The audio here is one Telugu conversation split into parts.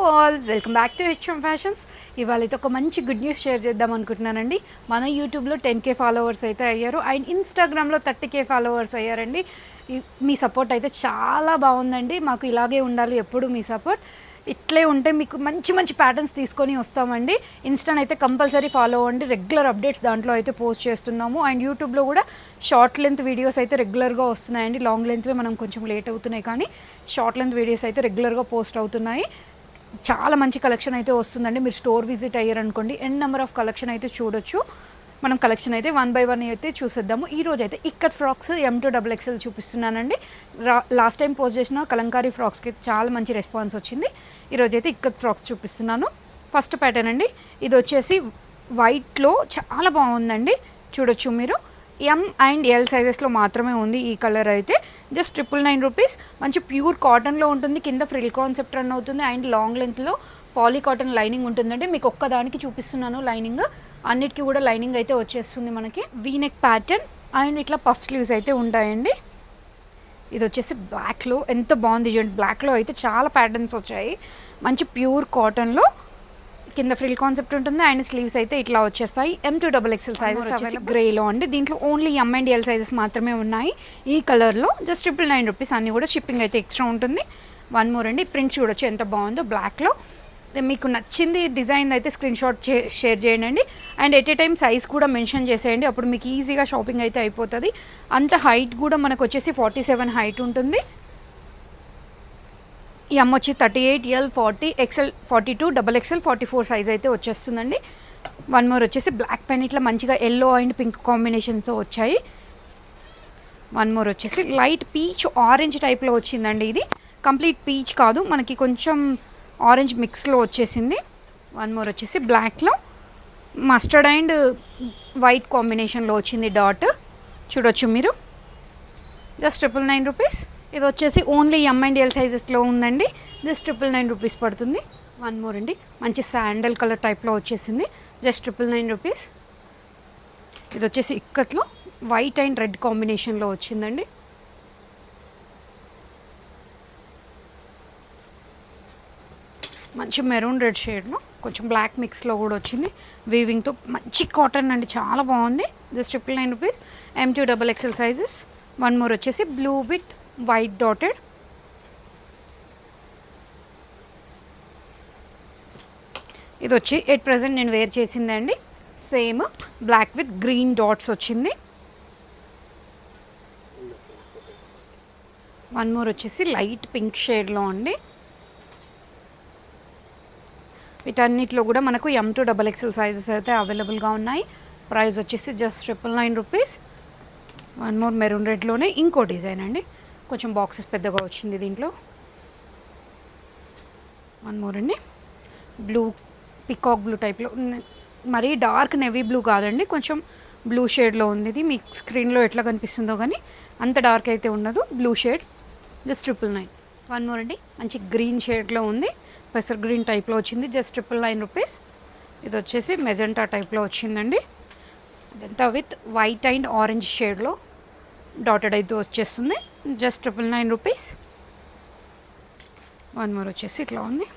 All welcome back to HM fashions. ఇవాళ అయితే ఒక మంచి గుడ్ న్యూస్ షేర్ చేద్దాం అనుకుంటున్నానండి. మన యూట్యూబ్లో 10K ఫాలోవర్స్ అయితే అయ్యారు అండ్ ఇన్స్టాగ్రామ్లో 30K ఫాలోవర్స్ అయ్యారండి. మీ సపోర్ట్ అయితే చాలా బాగుందండి. మాకు ఇలాగే ఉండాలి ఎప్పుడు మీ సపోర్ట్. ఇట్లే ఉంటే మీకు మంచి మంచి ప్యాటర్న్స్ తీసుకొని వస్తామండి. ఇన్స్టాని అయితే కంపల్సరీ ఫాలో అవ్వండి. రెగ్యులర్ అప్డేట్స్ దాంట్లో అయితే పోస్ట్ చేస్తున్నాము అండ్ యూట్యూబ్లో కూడా షార్ట్ లెంత్ వీడియోస్ అయితే రెగ్యులర్గా వస్తున్నాయండి. లాంగ్ లెంత్వే మనం కొంచెం లేట్ అవుతున్నాయి, కానీ షార్ట్ లెంత్ వీడియోస్ అయితే రెగ్యులర్గా పోస్ట్ అవుతున్నాయి. చాలా మంచి కలెక్షన్ అయితే వస్తుందండి. మీరు స్టోర్ విజిట్ అయ్యారనుకోండి, ఎన్ నెంబర్ ఆఫ్ కలెక్షన్ అయితే చూడొచ్చు. మనం కలెక్షన్ అయితే 1 by 1 అయితే చూసేద్దాము. ఈరోజు అయితే ఇక్కత్ ఫ్రాక్స్ M2XXL చూపిస్తున్నానండి. లాస్ట్ టైం పోస్ట్ చేసిన కలంకారీ ఫ్రాక్స్కి అయితే చాలా మంచి రెస్పాన్స్ వచ్చింది. ఈరోజు అయితే ఇక్కత్ ఫ్రాక్స్ చూపిస్తున్నాను. ఫస్ట్ ప్యాటర్న్ అండి, ఇది వచ్చేసి వైట్లో చాలా బాగుందండి. చూడొచ్చు మీరు. M అండ్ L సైజెస్లో మాత్రమే ఉంది ఈ కలర్ అయితే. Just 999 rupees. మంచి ప్యూర్ కాటన్లో ఉంటుంది. కింద ఫ్రిల్ కాన్సెప్ట్ రన్ అవుతుంది అండ్ లాంగ్ లెంత్లో పాలీ కాటన్ లైనింగ్ ఉంటుందండి. మీకు ఒక్కదానికి చూపిస్తున్నాను లైనింగ్, అన్నిటికీ కూడా లైనింగ్ అయితే వచ్చేస్తుంది మనకి. వీనెక్ ప్యాటర్న్ అండ్ ఇట్లా పఫ్ స్లీవ్స్ అయితే ఉంటాయండి. ఇది వచ్చేసి బ్లాక్లో ఎంత బాగుంది చూడండి. బ్లాక్లో అయితే చాలా ప్యాటర్న్స్ వచ్చాయి. మంచి ప్యూర్ కాటన్లో కింద ఫ్రిల్ కాన్సెప్ట్ ఉంటుంది అండ్ స్లీవ్స్ అయితే ఇట్లా వచ్చేస్తాయి. M2XXL సైజెస్ వచ్చేసి గ్రేలో అండి. దీంట్లో only M and L sizes మాత్రమే ఉన్నాయి ఈ కలర్లో. Just 999 rupees. అన్నీ కూడా షిప్పింగ్ అయితే ఎక్స్ట్రా ఉంటుంది. వన్ మోర్ అండి, ప్రింట్ చూడొచ్చు ఎంత బాగుందో బ్లాక్లో. మీకు నచ్చింది డిజైన్ అయితే స్క్రీన్ షాట్ షేర్ చేయండి and at a time size కూడా మెన్షన్ చేసేయండి. అప్పుడు మీకు ఈజీగా షాపింగ్ అయితే అయిపోతుంది. అంత హైట్ కూడా మనకు వచ్చేసి 47 హైట్ ఉంటుంది. ఈ M వచ్చి 38, L 40, XL 42, XXL 44 సైజ్ అయితే వచ్చేస్తుందండి. వన్ మోర్ వచ్చేసి బ్లాక్ పెన్ ఇట్లా మంచిగా ఎల్లో అండ్ పింక్ కాంబినేషన్స్తో వచ్చాయి. వన్ మోర్ వచ్చేసి లైట్ పీచ్ ఆరెంజ్ టైప్లో వచ్చిందండి. ఇది కంప్లీట్ పీచ్ కాదు, మనకి కొంచెం ఆరెంజ్ మిక్స్లో వచ్చేసింది. వన్ మోర్ వచ్చేసి బ్లాక్లో మస్టర్డ్ అండ్ వైట్ కాంబినేషన్లో వచ్చింది డాట్. చూడొచ్చు మీరు. Just 999 rupees. ఇది వచ్చేసి ఓన్లీ M అండ్ L సైజెస్లో ఉందండి. జస్ట్ 999 రూపీస్ పడుతుంది. వన్ మోర్ అండి, మంచి శాండల్ కలర్ టైప్లో వచ్చేసింది. Just 999 rupees. ఇది వచ్చేసి ఇక్కత్లో వైట్ అండ్ రెడ్ కాంబినేషన్లో వచ్చిందండి. మంచి మెరూన్ రెడ్ షేడ్లో కొంచెం బ్లాక్ మిక్స్లో కూడా వచ్చింది. వీవింగ్తో మంచి కాటన్ అండి, చాలా బాగుంది. Just 999 rupees. M2XXL sizes. One more వచ్చేసి బ్లూ విత్ వైట్ డాటెడ్. ఇది వచ్చి ఎట్ ప్రజెంట్ నేను వేర్ చేసిందండి. Same black with green dots వచ్చింది. వన్ మోర్ వచ్చేసి లైట్ పింక్ షేడ్లో అండి. వీటన్నిటిలో కూడా మనకు M2XXL సైజెస్ అయితే అవైలబుల్గా ఉన్నాయి. ప్రైస్ వచ్చేసి just 999 rupees. One more maroon రెడ్లోనే ఇంకో డిజైన్ అండి. కొంచెం బాక్సెస్ పెద్దగా వచ్చింది దీంట్లో. వన్ మోర్ అండి, బ్లూ పికాక్ బ్లూ టైప్లో, మరీ డార్క్ నెవీ బ్లూ కాదండి, కొంచెం బ్లూ షేడ్లో ఉంది. ఇది మీకు స్క్రీన్లో ఎట్లా కనిపిస్తుందో కానీ అంత డార్క్ అయితే ఉండదు. Blue shade. Just 999. One more అండి, మంచి గ్రీన్ షేడ్లో ఉంది. పెసర్ గ్రీన్ టైప్లో వచ్చింది. Just 999 rupees. ఇది వచ్చేసి మెజెంటా టైప్లో వచ్చిందండి. Magenta with white and orange షేడ్లో డాటెడ్ అయితే వచ్చేస్తుంది. Just 999 rupees. వన్ మోర్ వచ్చేసి ఇట్లా ఉంది.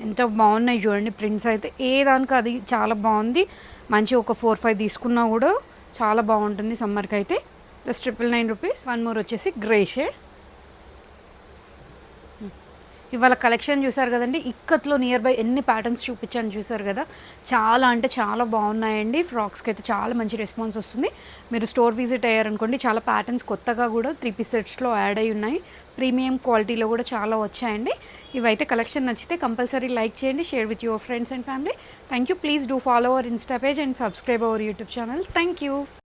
ఎంత బాగున్నాయి చూడండి ప్రింట్స్ అయితే. ఏ దానికి అది చాలా బాగుంది. మంచి ఒక 4-5 తీసుకున్నా కూడా చాలా బాగుంటుంది సమ్మర్కి అయితే. Just 999 rupees. వన్ మోర్ వచ్చేసి గ్రే షేడ్. ఇవాళ కలెక్షన్ చూసారు కదండి. ఇక్కత్లో నియర్ బై ఎన్ని ప్యాటర్న్స్ చూపించాను చూసారు కదా. చాలా అంటే చాలా బాగున్నాయండి. ఫ్రాక్స్కి అయితే చాలా మంచి రెస్పాన్స్ వస్తుంది. మీరు స్టోర్ విజిట్ అయ్యారనుకోండి, చాలా ప్యాటర్న్స్ కొత్తగా కూడా 3 పీస్ సెట్స్లో యాడ్ అయి ఉన్నాయి. ప్రీమియం క్వాలిటీలో కూడా చాలా వచ్చాయండి. ఇవైతే కలెక్షన్ నచ్చితే కంపల్సరీ లైక్ చేయండి, share with your friends and family. Thank you. Please do follow our Insta page and subscribe our YouTube channel. Thank you.